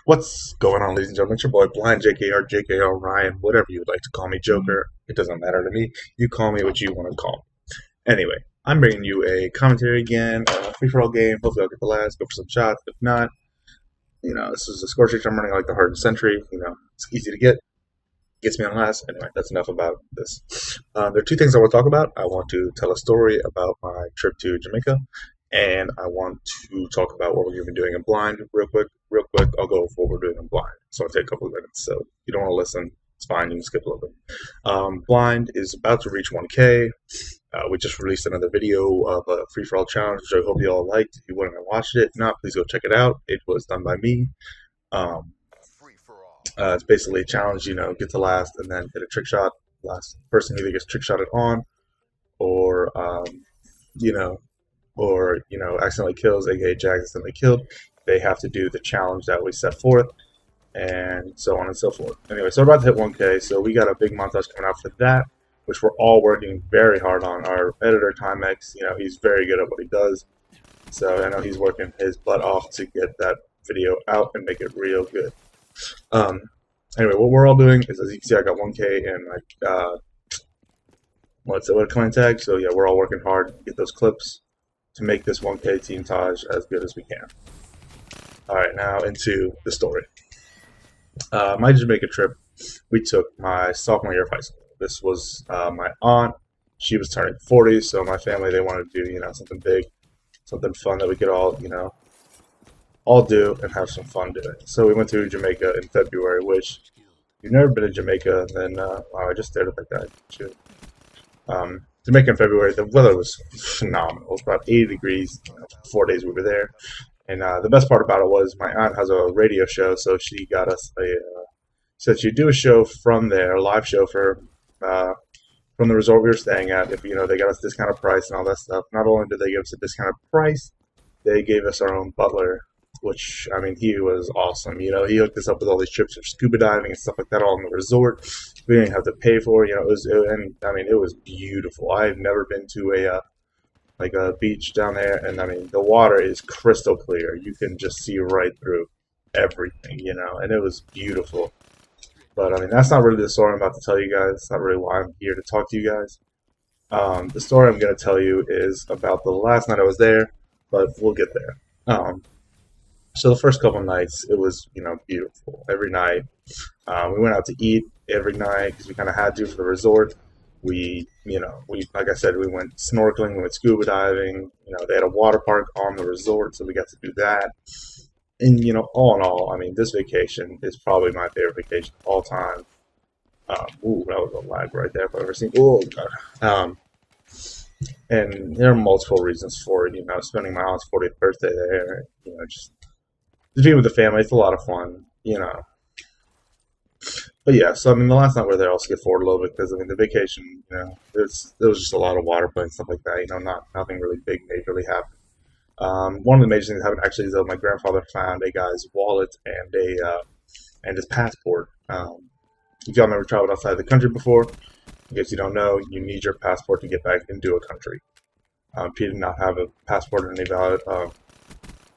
What's going on, ladies and gentlemen? It's your boy Blind JKR, JKR Ryan, whatever you would like to call me, Joker. It doesn't matter to me. You call me what you want to call me. Anyway, I'm bringing you a commentary again, a free for all game. Hopefully, I'll get the last, go for some shots. If not, this is a score sheet I'm running like the Hard Century. It's easy to get, gets me on last. Anyway, that's enough about this. There are two things I want to talk about. I want to tell a story about my trip to Jamaica, and I want to talk about what we're going to be doing in blind real quick. Real quick, I'll go over what we're doing in blind. So it'll take a couple of minutes. So if you don't want to listen, it's fine. You can skip a little bit. Blind is about to reach 1K. We just released another video of a free-for-all challenge, which I hope you all liked. If you went and watched it, if not, please go check it out. It was done by me. It's basically a challenge, get to last and then hit a trick shot. Last person either gets trick shotted on or, accidentally kills, aka Jack accidentally killed. They have to do the challenge that we set forth, and so on and so forth. Anyway, so we're about to hit 1K, so we got a big montage coming out for that, which we're all working very hard on. Our editor, Timex, he's very good at what he does, so I know he's working his butt off to get that video out and make it real good. Anyway, what we're all doing is, as you can see, I got 1K and what coin tag. So yeah, we're all working hard to get those clips to make this 1K team Taj as good as we can. All right, now into the story. My Jamaica trip, we took my sophomore year of high school. This was my aunt. She was turning 40, so my family, they wanted to do, something big, something fun that we could all do and have some fun doing. So we went to Jamaica in February, which if you've never been to Jamaica, then wow, I just stared at that guy. Shoot. Jamaica in February, the weather was phenomenal. It was about 80 degrees, 4 days we were there. And the best part about it was my aunt has a radio show, so she got us said she'd do a show from there, a live show from the resort we were staying at. If they got us discounted price and all that stuff. Not only did they give us a discounted price, they gave us our own butler, which, he was awesome. He hooked us up with all these trips for scuba diving and stuff like that all in the resort. We didn't have to pay for it. It was beautiful. I've never been to a beach down there, and the water is crystal clear. You can just see right through everything, and it was beautiful. But that's not really the story I'm about to tell you guys. It's not really why I'm here to talk to you guys. The story I'm going to tell you is about the last night I was there, but we'll get there. So the first couple nights, it was, beautiful. Every night, we went out to eat every night because we kind of had to for the resort. We like I said, we went snorkeling, we went scuba diving. They had a water park on the resort, so we got to do that. And, all in all, this vacation is probably my favorite vacation of all time. Ooh, that was a lag right there if I've ever seen. Oh, God. And there are multiple reasons for it. Spending my aunt's 40th birthday there, just being with the family, it's a lot of fun, But yeah, so the last night we were there, I'll skip forward a little bit because the vacation, there was just a lot of water play and stuff like that. Nothing really big majorly happened. One of the major things that happened actually is that my grandfather found a guy's wallet and his passport. If y'all never traveled outside the country before, in case you don't know, you need your passport to get back into a country. If he did not have a passport or any valid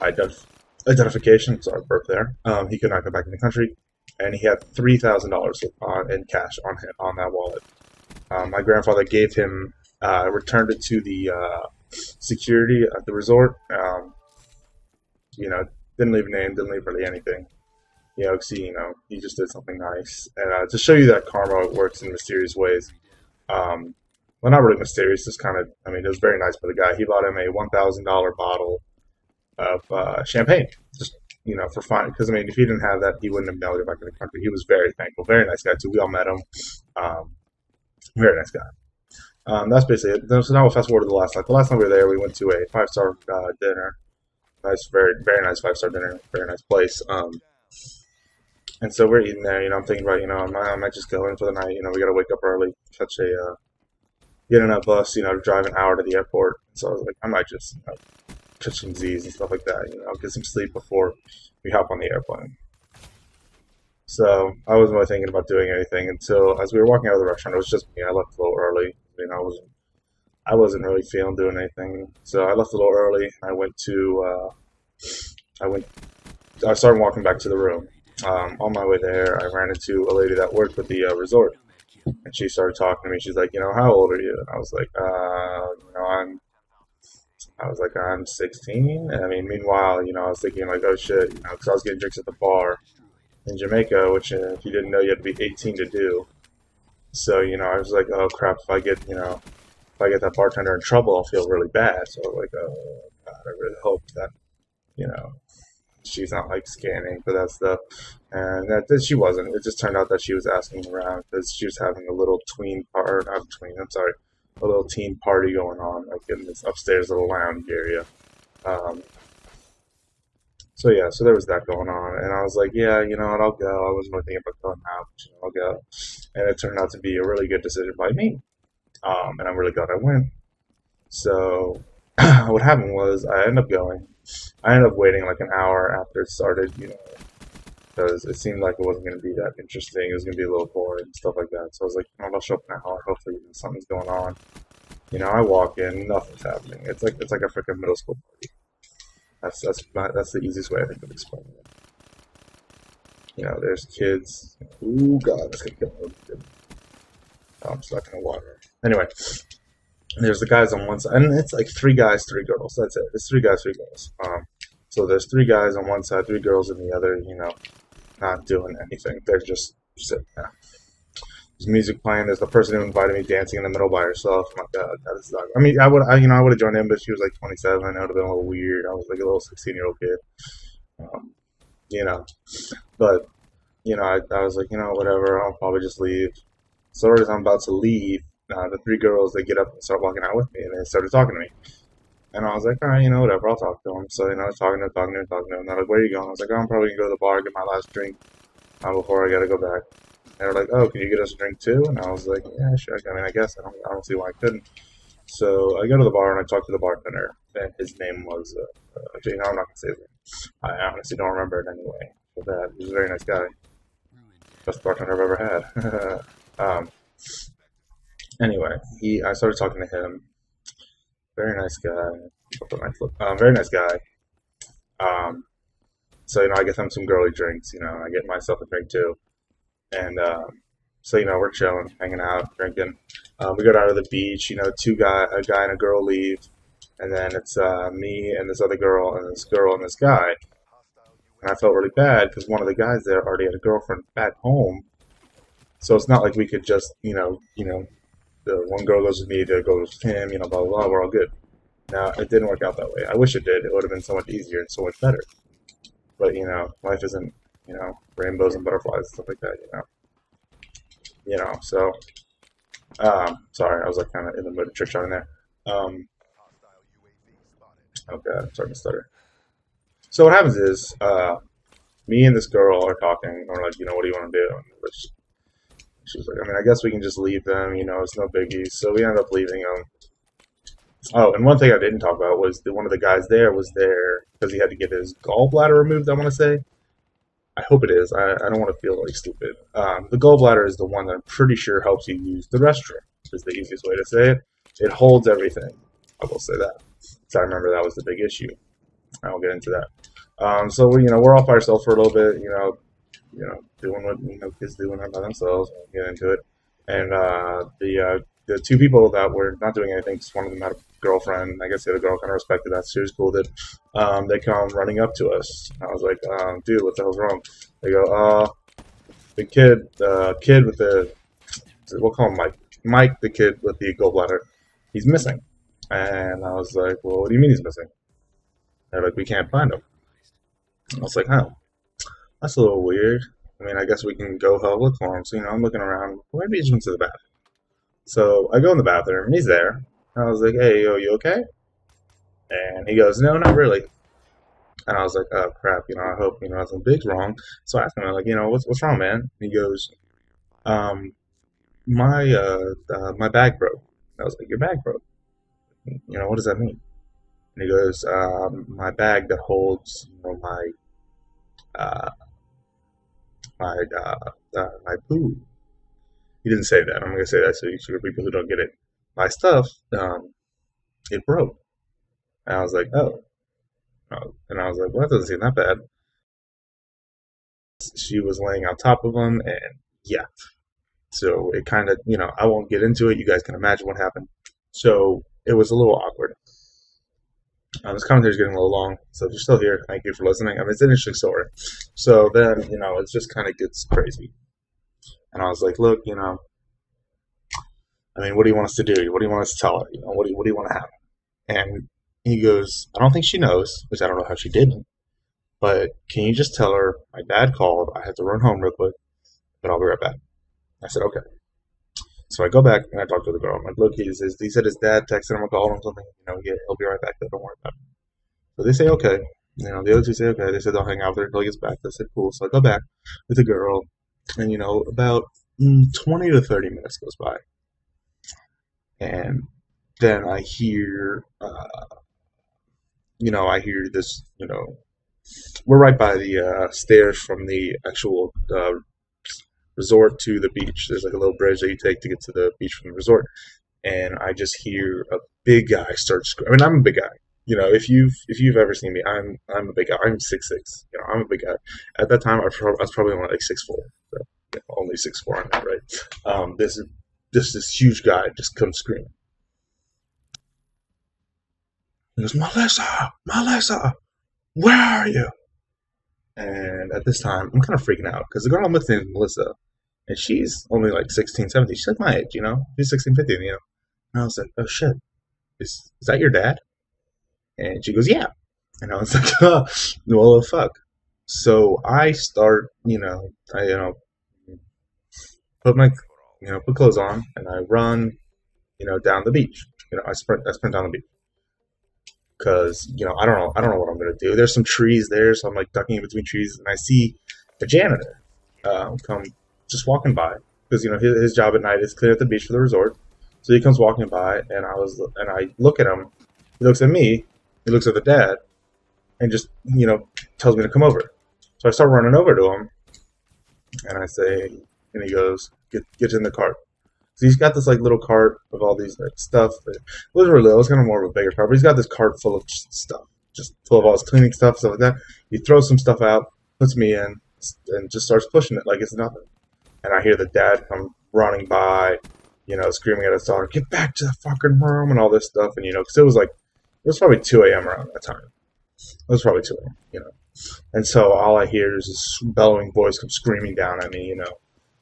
identification, sorry, burp there, he could not go back in the country. And he had $3,000 in cash on that wallet. My grandfather gave him, returned it to the security at the resort. Didn't leave a name, didn't leave really anything. He just did something nice. And to show you that karma works in mysterious ways. Well, not really mysterious, just kind of, it was very nice by the guy. He bought him a $1,000 bottle of champagne, just for fun. Because if he didn't have that, he wouldn't have been able to get back in the country. He was very thankful, very nice guy too. We all met him. Very nice guy. That's basically it. So now we'll fast forward to the last night. The last night we were there, we went to a 5-star dinner. Nice, very very nice 5-star dinner. Very nice place. And so we're eating there. I'm thinking about I might just go in for the night. We got to wake up early, get in a bus. To drive an hour to the airport. So I was like, I might just catch some Z's and stuff like that, get some sleep before we hop on the airplane. So I wasn't really thinking about doing anything until as we were walking out of the restaurant. It was just me. I left a little early. I wasn't really feeling doing anything, so I left a little early. I started walking back to the room, On my way there, I ran into a lady that worked with the resort, and she started talking to me. She's like, how old are you? And I was like, I'm 16. And I mean, meanwhile, I was thinking like, oh shit, because I was getting drinks at the bar in Jamaica, which if you didn't know, you had to be 18 to do. So, I was like, oh crap, if I get that bartender in trouble, I'll feel really bad. So I was like, oh god, I really hope that, you know, she's not like scanning for that stuff. And that she wasn't. It just turned out that she was asking around because she was having a little tween part, not tween, I'm sorry, a little teen party going on, like in this upstairs little lounge area. Um, so yeah, so there was that going on, and I was like, yeah, you know what, I'll go. I wasn't really thinking about going out, but, I'll go. And it turned out to be a really good decision by me, and I'm really glad I went. So what happened was I ended up going. I ended up waiting like an hour after it started, because it seemed like it wasn't going to be that interesting. It was going to be a little boring and stuff like that. So I was like, I'll show up in an hour. Hopefully, something's going on. I walk in, nothing's happening. It's like a freaking middle school party. That's the easiest way I think of explaining it. There's kids. Ooh, God, that's gonna kill me. I'm stuck in the water. Anyway, there's the guys on one side, and it's like three guys, three girls. That's it. It's three guys, three girls. So there's three guys on one side, three girls on the other. Not doing anything. They're just sitting there. There's music playing. There's the person who invited me dancing in the middle by herself. My God, that is not. I mean, I would have joined in, but she was like 27. It would have been a little weird. I was like a little 16-year-old kid. Um, you know, but I was like, whatever. I'll probably just leave. So as I'm about to leave, the three girls they get up and start walking out with me, and they started talking to me. And I was like, all right, whatever. I'll talk to them. So I was talking to them, talking to them, talking to them. And they're like, where are you going? I was like, oh, I'm probably gonna go to the bar, get my last drink before I gotta go back. And they're like, oh, can you get us a drink too? And I was like, yeah, sure. I mean, I guess I don't see why I couldn't. So I go to the bar and I talk to the bartender, and his name was, I'm not gonna say his name. I honestly don't remember it anyway. But he was a very nice guy, best bartender I've ever had. Anyway, I started talking to him. Very nice guy. Very nice guy. Um, so I get him some girly drinks. I get myself a drink too, and so we're chilling, hanging out, drinking. We go down to the beach. A guy and a girl leave, and then it's me and this other girl and this girl and this guy. And I felt really bad because one of the guys there already had a girlfriend back home, so it's not like we could just the one girl goes with me, the other girl goes with him. Blah blah blah. We're all good. Now it didn't work out that way. I wish it did. It would have been so much easier and so much better. But life isn't rainbows and butterflies and stuff like that. So sorry, I was like kind of in the mood of trick shotting there. Okay, I'm starting to stutter. So what happens is, me and this girl are talking, and we're like, what do you want to do? And she was like, I mean, I guess we can just leave them. It's no biggie. So we ended up leaving them. Oh, and one thing I didn't talk about was that one of the guys there was there because he had to get his gallbladder removed. I want to say. I hope it is. I don't want to feel like stupid. The gallbladder is the one that I'm pretty sure helps you use the restroom. Is the easiest way to say it. It holds everything. I will say that. So I remember that was the big issue. I will get into that. So we're off by ourselves for a little bit. Doing what kids do when they're by themselves. We'll get into it. And the two people that were not doing anything, just one of them had a girlfriend. I guess the other girl kind of respected that. So she was cool with it. They come running up to us. I was like, dude, what the hell's wrong? They go, the kid with we'll call him Mike. Mike, the kid with the gallbladder, he's missing. And I was like, well, what do you mean he's missing? They're like, we can't find him. I was like, oh, that's a little weird. I mean, I guess we can go help look for him. So, I'm looking around. Well, maybe he just went to the bathroom. So I go in the bathroom, and he's there. And I was like, hey, yo, you okay? And he goes, no, not really. And I was like, oh, crap, I hope, nothing big's wrong. So I asked him, like, what's wrong, man? And he goes, um, my bag broke. I was like, your bag broke? What does that mean? And he goes, my bag that holds, uh, my poo. He didn't say that. I'm going to say that so for people who don't get it. My stuff, it broke. And I was like, oh. And I was like, well, that doesn't seem that bad. she was laying on top of him, and yeah. So it kind of, I won't get into it. You guys can imagine what happened. So it was a little awkward. This commentary is getting a little long, so if you're still here, thank you for listening. I mean, it's an interesting story. So then, it just kind of gets crazy. And I was like, look, I mean, what do you want us to do? What do you want us to tell her? What do you want to have? And he goes, I don't think she knows, which I don't know how she didn't. But can you just tell her my dad called? I have to run home real quick, but I'll be right back. I said, okay. So I go back and I talk to the girl. I'm like, look, he said his dad texted him or called him something. Yeah, he'll be right back. Don't worry about it. So they say, okay. The other two say, okay. They said they'll hang out there until he gets back. I said, cool. So I go back with the girl, and, about 20 to 30 minutes goes by. And then I hear, I hear this, we're right by the stairs from the actual resort to the beach. There's like a little bridge that you take to get to the beach from the resort. And I just hear a big guy start screaming. I mean, I'm a big guy. If you've ever seen me, I'm a big guy. I'm 6'6". I'm a big guy. At that time, I was probably only like 6'4". So, only 6'4" on that, right? This huge guy just comes screaming. He goes, Melissa, where are you? And at this time, I'm kind of freaking out because the girl I'm with is Melissa, and she's only like 16, 17. She's like my age, She's 16, 15, And I was like, oh shit, is that your dad? And she goes, yeah. And I was like, oh, well, fuck. So I start, I put my, put clothes on, and I run, down the beach. I sprint down the beach. Because, I don't know what I'm going to do. There's some trees there, so I'm like ducking in between trees, and I see the janitor come just walking by. Because, his job at night is clear at the beach for the resort. So he comes walking by, and I look at him. He looks at me. He looks at the dad, and just, tells me to come over. So I start running over to him, and I say, and he goes, get in the cart. So he's got this like little cart of all these like stuff. It was really little. It was kind of more of a bigger cart, but he's got this cart full of stuff, just full of all his cleaning stuff like that. He throws some stuff out, puts me in, and just starts pushing it like it's nothing. And I hear the dad come running by, screaming at his daughter, "Get back to the fucking room!" and all this stuff. And because it was probably 2 a.m. around that time. It was probably 2 a.m. And so all I hear is this bellowing voice come screaming down at me,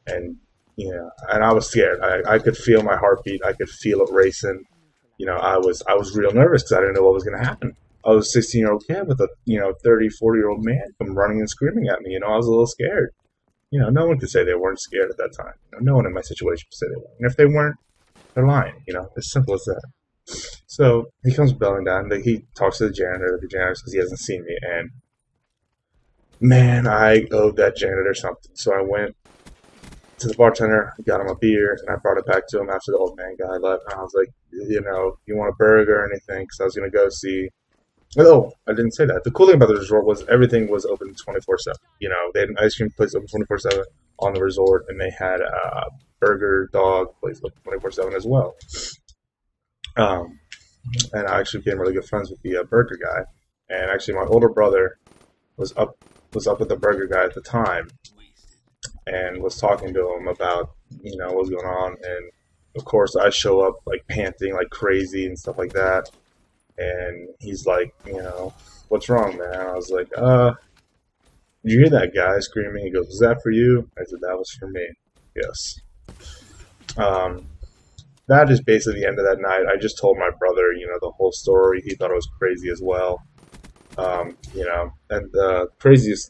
and. And I was scared. I could feel my heartbeat. I could feel it racing. I was real nervous because I didn't know what was going to happen. I was a 16-year-old kid with a 30, 40-year-old man come running and screaming at me. I was a little scared. No one could say they weren't scared at that time. No one in my situation could say they weren't. And if they weren't, they're lying. As simple as that. So he comes belling down. He talks to the janitor. The janitor says he hasn't seen me. And man, I owed that janitor something. So I went to the bartender, got him a beer, and I brought it back to him after the old man guy left. And I was like, you want a burger or anything? Because I was going to go see. Oh, I didn't say that. The cool thing about the resort was everything was open 24/7. They had an ice cream place open 24/7 on the resort, and they had a burger dog place open 24/7 as well. And I actually became really good friends with the burger guy. And actually, my older brother was up with the burger guy at the time. And was talking to him about, what's going on. And, of course, I show up, like, panting like crazy and stuff like that. And he's like, what's wrong, man? I was like, did you hear that guy screaming? He goes, was that for you? I said, that was for me. Yes. That is basically the end of that night. I just told my brother, the whole story. He thought it was crazy as well. And the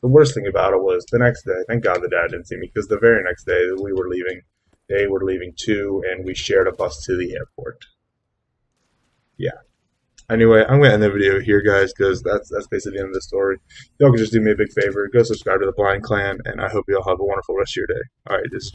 worst thing about it was the next day, thank God the dad didn't see me, because the very next day we were leaving, they were leaving too, and we shared a bus to the airport. Yeah. Anyway, I'm going to end the video here, guys, because that's basically the end of the story. Y'all can just do me a big favor. Go subscribe to the Blind Clan, and I hope you all have a wonderful rest of your day. All right, just